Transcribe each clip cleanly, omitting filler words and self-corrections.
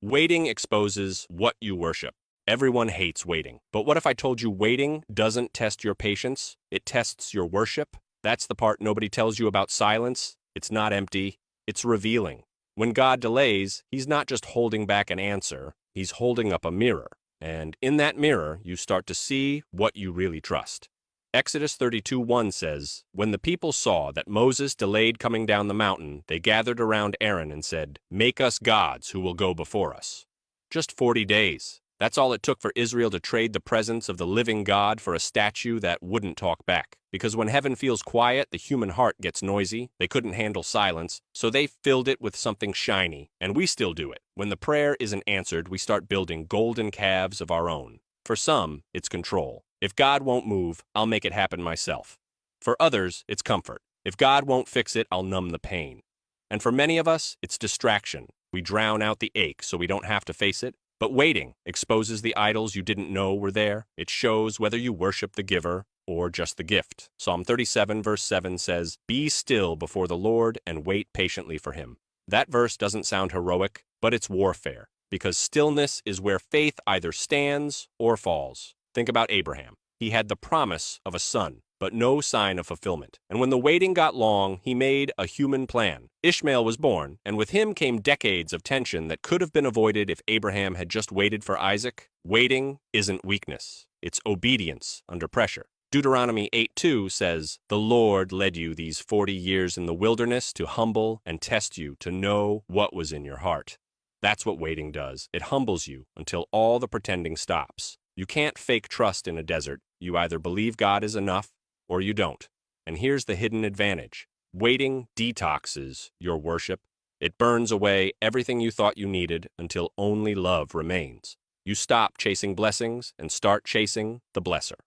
Waiting exposes what you worship. Everyone hates waiting. But what if I told you waiting doesn't test your patience? It tests your worship? That's the part nobody tells you about silence. It's not empty, it's revealing. When God delays, He's not just holding back an answer, He's holding up a mirror. And in that mirror, you start to see what you really trust. Exodus 32:1 says, "When the people saw that Moses delayed coming down the mountain, they gathered around Aaron and said, 'Make us gods who will go before us.'" Just 40 days. That's all it took for Israel to trade the presence of the living God for a statue that wouldn't talk back. Because when heaven feels quiet, the human heart gets noisy. They couldn't handle silence, so they filled it with something shiny. And we still do it. When the prayer isn't answered, we start building golden calves of our own. For some, it's control. If God won't move, I'll make it happen myself. For others, it's comfort. If God won't fix it, I'll numb the pain. And for many of us, it's distraction. We drown out the ache so we don't have to face it. But waiting exposes the idols you didn't know were there. It shows whether you worship the giver or just the gift. Psalm 37 verse 7 says, "Be still before the Lord and wait patiently for Him." That verse doesn't sound heroic, but it's warfare, because stillness is where faith either stands or falls. Think about Abraham. He had the promise of a son, but no sign of fulfillment. And when the waiting got long, he made a human plan. Ishmael was born, and with him came decades of tension that could have been avoided if Abraham had just waited for Isaac. Waiting isn't weakness. It's obedience under pressure. Deuteronomy 8:2 says, "The Lord led you these 40 years in the wilderness to humble and test you to know what was in your heart." That's what waiting does. It humbles you until all the pretending stops. You can't fake trust in a desert. You either believe God is enough or you don't. And here's the hidden advantage. Waiting detoxes your worship. It burns away everything you thought you needed until only love remains. You stop chasing blessings and start chasing the blesser.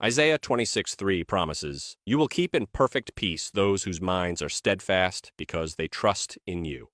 Isaiah 26:3 promises, "You will keep in perfect peace those whose minds are steadfast because they trust in you."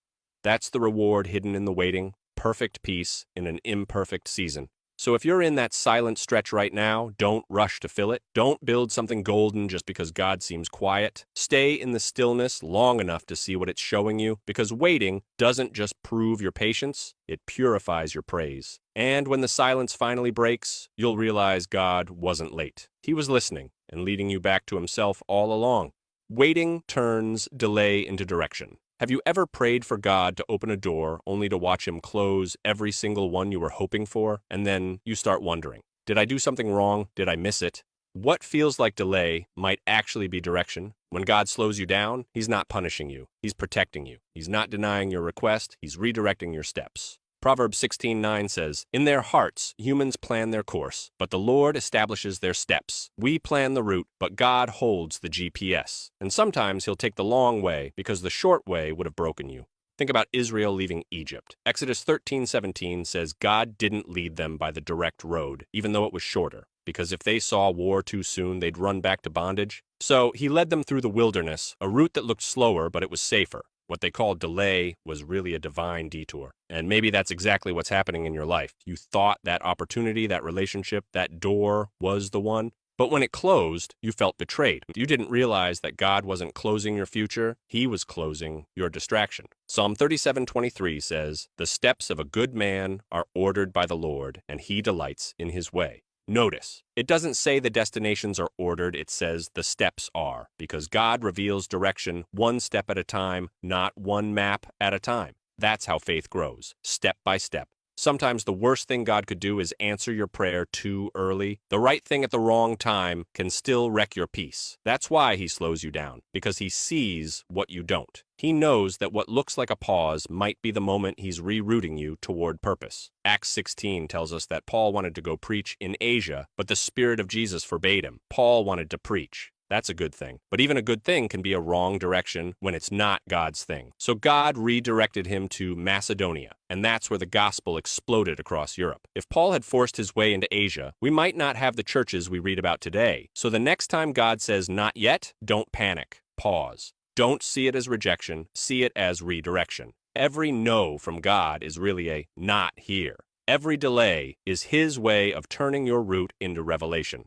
That's the reward hidden in the waiting, perfect peace in an imperfect season. So if you're in that silent stretch right now, don't rush to fill it. Don't build something golden just because God seems quiet. Stay in the stillness long enough to see what it's showing you, because waiting doesn't just prove your patience, it purifies your praise. And when the silence finally breaks, you'll realize God wasn't late. He was listening and leading you back to Himself all along. Waiting turns delay into direction. Have you ever prayed for God to open a door only to watch Him close every single one you were hoping for? And then you start wondering, did I do something wrong? Did I miss it? What feels like delay might actually be direction. When God slows you down, He's not punishing you. He's protecting you. He's not denying your request. He's redirecting your steps. Proverbs 16:9 says, "In their hearts humans plan their course, but the Lord establishes their steps. We plan the route, but God holds the GPS. And sometimes He'll take the long way because the short way would have broken you." Think about Israel leaving Egypt. Exodus 13:17 says God didn't lead them by the direct road, even though it was shorter, because if they saw war too soon, they'd run back to bondage. So He led them through the wilderness, a route that looked slower, but it was safer. What they called delay was really a divine detour. And maybe that's exactly what's happening in your life. You thought that opportunity, that relationship, that door was the one. But when it closed, you felt betrayed. You didn't realize that God wasn't closing your future. He was closing your distraction. Psalm 37:23 says, "The steps of a good man are ordered by the Lord, and He delights in His way." Notice, it doesn't say the destinations are ordered, it says the steps are, because God reveals direction one step at a time, not one map at a time. That's how faith grows, step by step. Sometimes the worst thing God could do is answer your prayer too early. The right thing at the wrong time can still wreck your peace. That's why He slows you down, because He sees what you don't. He knows that what looks like a pause might be the moment He's rerouting you toward purpose. Acts 16 tells us that Paul wanted to go preach in Asia, but the Spirit of Jesus forbade him. Paul wanted to preach. That's a good thing. But even a good thing can be a wrong direction when it's not God's thing. So God redirected him to Macedonia, and that's where the gospel exploded across Europe. If Paul had forced his way into Asia, we might not have the churches we read about today. So the next time God says not yet, don't panic. Pause. Don't see it as rejection, see it as redirection. Every no from God is really a not here. Every delay is His way of turning your route into revelation.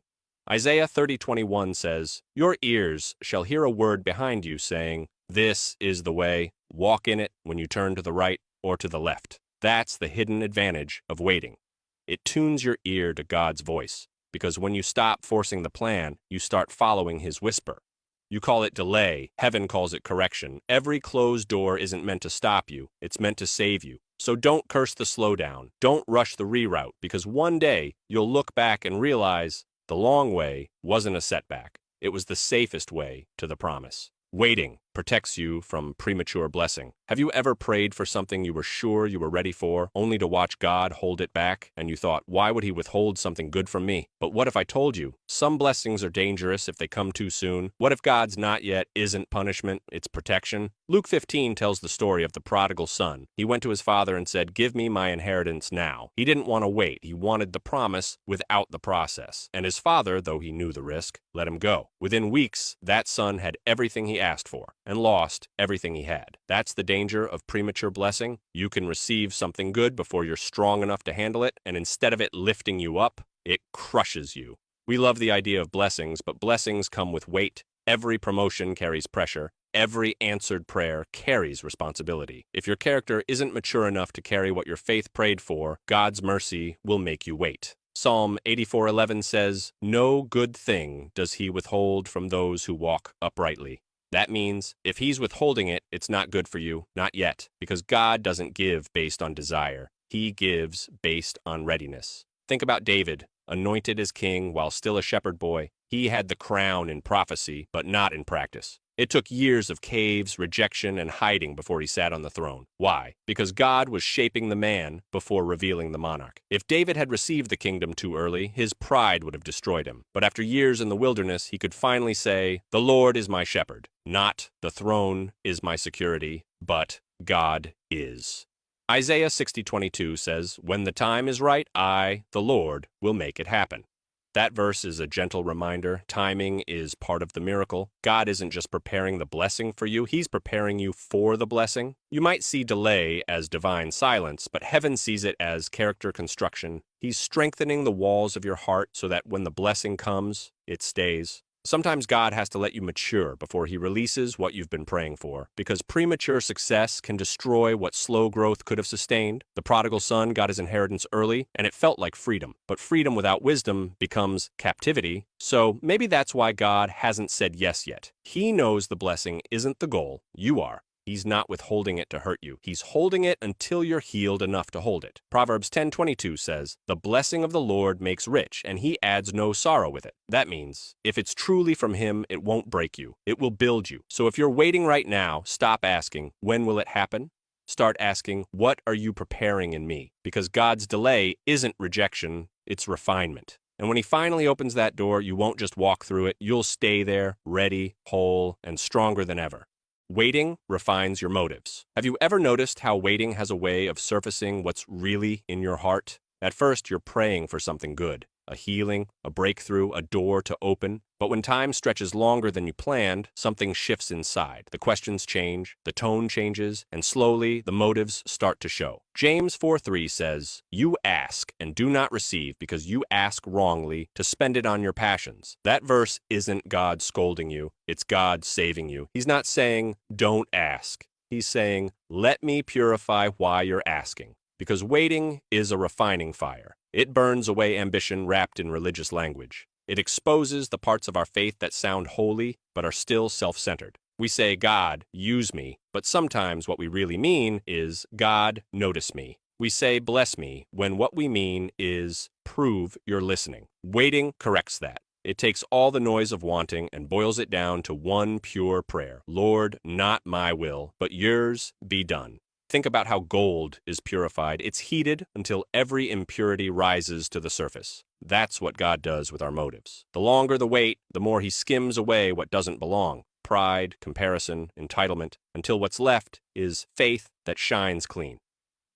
Isaiah 30:21 says, "Your ears shall hear a word behind you saying, 'This is the way, walk in it when you turn to the right or to the left.'" That's the hidden advantage of waiting. It tunes your ear to God's voice, because when you stop forcing the plan, you start following His whisper. You call it delay, heaven calls it correction. Every closed door isn't meant to stop you, it's meant to save you. So don't curse the slowdown, don't rush the reroute, because one day you'll look back and realize the long way wasn't a setback. It was the safest way to the promise. Waiting protects you from premature blessing. Have you ever prayed for something you were sure you were ready for, only to watch God hold it back, and you thought, why would He withhold something good from me? But what if I told you? Some blessings are dangerous if they come too soon. What if God's not yet isn't punishment, it's protection? Luke 15 tells the story of the prodigal son. He went to his father and said, give me my inheritance now. He didn't want to wait. He wanted the promise without the process. And his father, though he knew the risk, let him go. Within weeks, that son had everything he asked for and lost everything he had. That's the danger of premature blessing. You can receive something good before you're strong enough to handle it, and instead of it lifting you up, it crushes you. We love the idea of blessings, but blessings come with weight. Every promotion carries pressure. Every answered prayer carries responsibility. If your character isn't mature enough to carry what your faith prayed for, God's mercy will make you wait. Psalm 84:11 says, no good thing does He withhold from those who walk uprightly. That means if He's withholding it, it's not good for you, not yet, because God doesn't give based on desire. He gives based on readiness. Think about David, anointed as king while still a shepherd boy. He had the crown in prophecy, but not in practice. It took years of caves, rejection, and hiding before he sat on the throne. Why? Because God was shaping the man before revealing the monarch. If David had received the kingdom too early, his pride would have destroyed him. But after years in the wilderness, he could finally say, the Lord is my shepherd. Not the throne is my security, but God is. Isaiah 60:22 says, when the time is right, I, the Lord, will make it happen. That verse is a gentle reminder. Timing is part of the miracle. God isn't just preparing the blessing for you, He's preparing you for the blessing. You might see delay as divine silence, but heaven sees it as character construction. He's strengthening the walls of your heart so that when the blessing comes, it stays. Sometimes God has to let you mature before He releases what you've been praying for, because premature success can destroy what slow growth could have sustained. The prodigal son got his inheritance early, and it felt like freedom. But freedom without wisdom becomes captivity. So maybe that's why God hasn't said yes yet. He knows the blessing isn't the goal. You are. He's not withholding it to hurt you. He's holding it until you're healed enough to hold it. Proverbs 10:22 says, the blessing of the Lord makes rich, and He adds no sorrow with it. That means, if it's truly from Him, it won't break you. It will build you. So if you're waiting right now, stop asking, when will it happen? Start asking, what are you preparing in me? Because God's delay isn't rejection, it's refinement. And when He finally opens that door, you won't just walk through it. You'll stay there, ready, whole, and stronger than ever. Waiting refines your motives. Have you ever noticed how waiting has a way of surfacing what's really in your heart? At first, you're praying for something good, a healing, a breakthrough, a door to open. But when time stretches longer than you planned, something shifts inside. The questions change, the tone changes, and slowly the motives start to show. James 4:3 says, you ask and do not receive because you ask wrongly to spend it on your passions. That verse isn't God scolding you, it's God saving you. He's not saying, don't ask. He's saying, let me purify why you're asking. Because waiting is a refining fire. It burns away ambition wrapped in religious language. It exposes the parts of our faith that sound holy but are still self-centered. We say, God, use me, but sometimes what we really mean is, God, notice me. We say, bless me, when what we mean is, prove you're listening. Waiting corrects that. It takes all the noise of wanting and boils it down to one pure prayer. Lord, not my will, but yours be done. Think about how gold is purified. It's heated until every impurity rises to the surface. That's what God does with our motives. The longer the wait, the more He skims away what doesn't belong. Pride, comparison, entitlement, until what's left is faith that shines clean.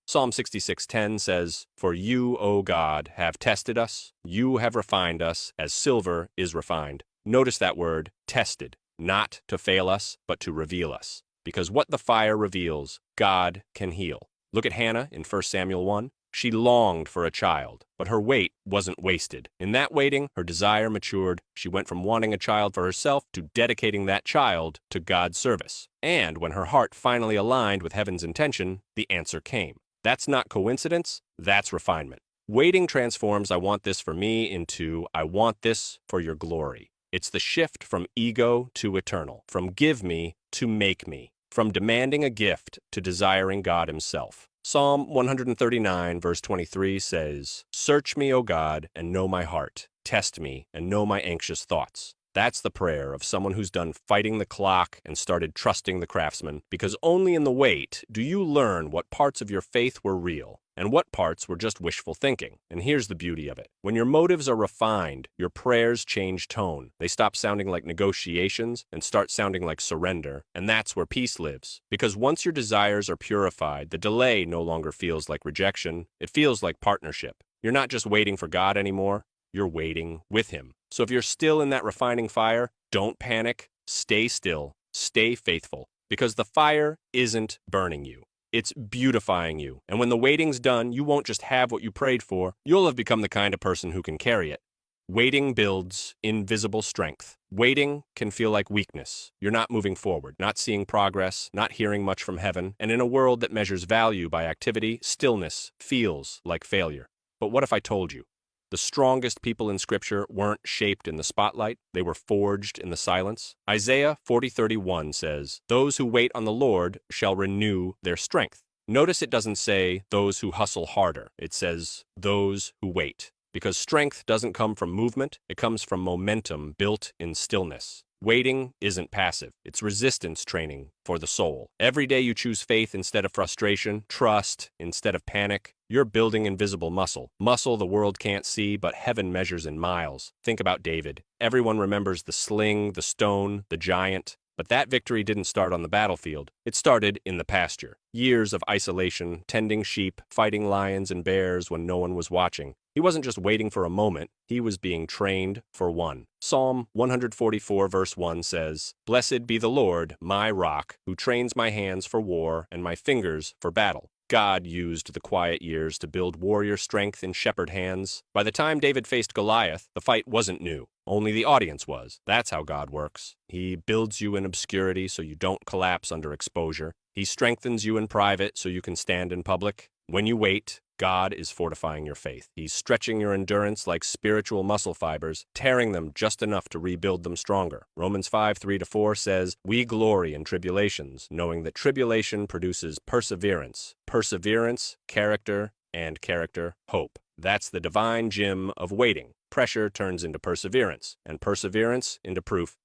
Psalm 66:10 says, for you, O God, have tested us. You have refined us as silver is refined. Notice that word, tested, not to fail us, but to reveal us. Because what the fire reveals, God can heal. Look at Hannah in 1 Samuel 1. She longed for a child, but her wait wasn't wasted. In that waiting, her desire matured. She went from wanting a child for herself to dedicating that child to God's service. And when her heart finally aligned with heaven's intention, the answer came. That's not coincidence, that's refinement. Waiting transforms "I want this for me" into "I want this for your glory." It's the shift from ego to eternal, from give me to make me, from demanding a gift to desiring God Himself. Psalm 139, verse 23 says, "Search me, O God, and know my heart. Test me and know my anxious thoughts." That's the prayer of someone who's done fighting the clock and started trusting the craftsman, because only in the wait do you learn what parts of your faith were real and what parts were just wishful thinking. And here's the beauty of it. When your motives are refined, your prayers change tone. They stop sounding like negotiations and start sounding like surrender. And that's where peace lives. Because once your desires are purified, the delay no longer feels like rejection. It feels like partnership. You're not just waiting for God anymore. You're waiting with Him. So if you're still in that refining fire, don't panic. Stay still. Stay faithful. Because the fire isn't burning you. It's beautifying you. And when the waiting's done, you won't just have what you prayed for. You'll have become the kind of person who can carry it. Waiting builds invisible strength. Waiting can feel like weakness. You're not moving forward, not seeing progress, not hearing much from heaven. And in a world that measures value by activity, stillness feels like failure. But what if I told you? The strongest people in Scripture weren't shaped in the spotlight, they were forged in the silence. Isaiah 40:31 says, "Those who wait on the Lord shall renew their strength." Notice it doesn't say those who hustle harder. It says those who wait. Because strength doesn't come from movement, it comes from momentum built in stillness. Waiting isn't passive. It's resistance training for the soul. Every day you choose faith instead of frustration, trust instead of panic. You're building invisible muscle. Muscle the world can't see, but heaven measures in miles. Think about David. Everyone remembers the sling, the stone, the giant. But that victory didn't start on the battlefield. It started in the pasture. Years of isolation, tending sheep, fighting lions and bears when no one was watching. He wasn't just waiting for a moment, he was being trained for one. Psalm 144 verse 1 says, "Blessed be the Lord, my rock, who trains my hands for war and my fingers for battle." God used the quiet years to build warrior strength in shepherd hands. By the time David faced Goliath, the fight wasn't new. Only the audience was. That's how God works. He builds you in obscurity so you don't collapse under exposure. He strengthens you in private so you can stand in public. When you wait, God is fortifying your faith. He's stretching your endurance like spiritual muscle fibers, tearing them just enough to rebuild them stronger. Romans 5:3-4 says, "We glory in tribulations, knowing that tribulation produces perseverance. Perseverance, character, and character, hope." That's the divine gym of waiting. Pressure turns into perseverance, and perseverance into proof